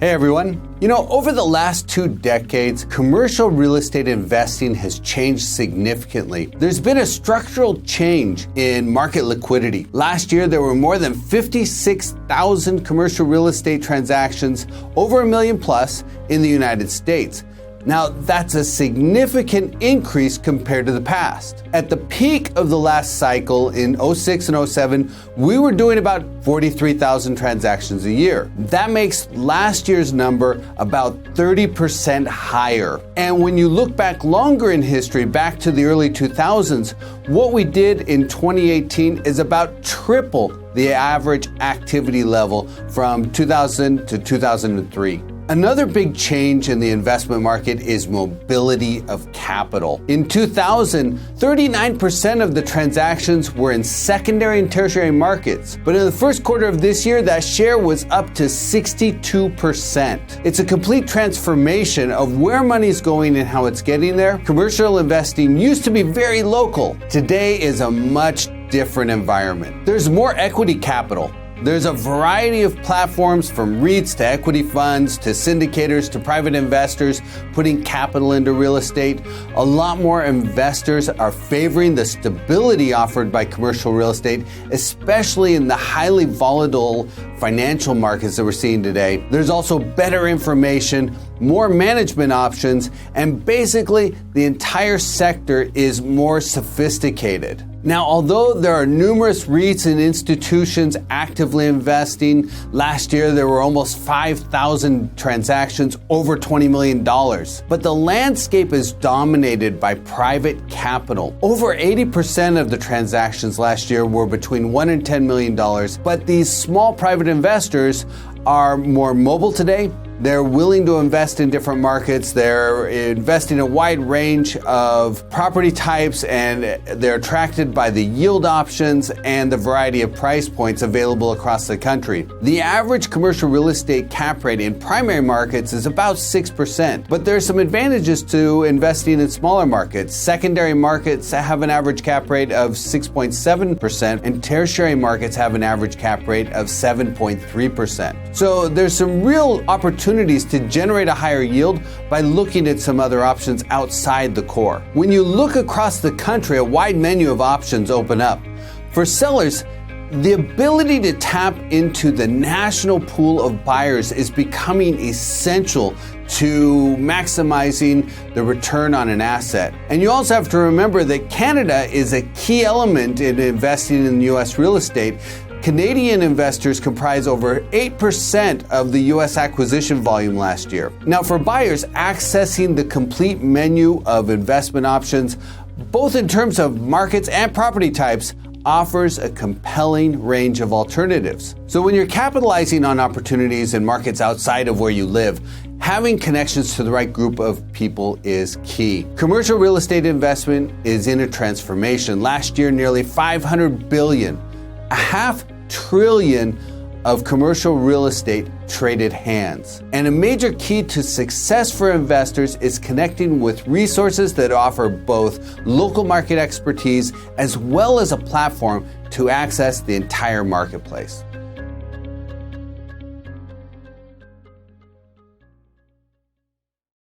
Hey everyone. Over the last 2 decades, commercial real estate investing has changed significantly. There's been a structural change in market liquidity. Last year, there were more than 56,000 commercial real estate transactions, over $1 million plus, in the United States. Now, that's a significant increase compared to the past. At the peak of the last cycle in 06 and 07, we were doing about 43,000 transactions a year. That makes last year's number about 30% higher. And when you look back longer in history, back to the early 2000s, what we did in 2018 is about triple the average activity level from 2000 to 2003. Another big change in the investment market is mobility of capital. In 2000, 39% of the transactions were in secondary and tertiary markets. But in the first quarter of this year, that share was up to 62%. It's a complete transformation of where money's going and how it's getting there. Commercial investing used to be very local. Today is a much different environment. There's more equity capital. There's a variety of platforms from REITs to equity funds to syndicators to private investors putting capital into real estate. A lot more investors are favoring the stability offered by commercial real estate, especially in the highly volatile financial markets that we're seeing today. There's also better information, more management options, and basically the entire sector is more sophisticated. Now, although there are numerous REITs and institutions actively investing, last year there were almost 5,000 transactions over $20 million. But the landscape is dominated by private capital. Over 80% of the transactions last year were between $1 and $10 million. But these small private investors are more mobile today. They're willing to invest in different markets. They're investing in a wide range of property types, and they're attracted by the yield options and the variety of price points available across the country. The average commercial real estate cap rate in primary markets is about 6%, but there's some advantages to investing in smaller markets. Secondary markets have an average cap rate of 6.7%, and tertiary markets have an average cap rate of 7.3%. So there's some real opportunities to generate a higher yield by looking at some other options outside the core. When you look across the country, a wide menu of options open up. For sellers, the ability to tap into the national pool of buyers is becoming essential to maximizing the return on an asset. And you also have to remember that Canada is a key element in investing in U.S. real estate. Canadian investors comprise over 8% of the U.S. acquisition volume last year. Now, for buyers, accessing the complete menu of investment options, both in terms of markets and property types, offers a compelling range of alternatives. So when you're capitalizing on opportunities in markets outside of where you live, having connections to the right group of people is key. Commercial real estate investment is in a transformation. Last year, nearly $500 billion. $500 billion of commercial real estate traded hands. And a major key to success for investors is connecting with resources that offer both local market expertise as well as a platform to access the entire marketplace.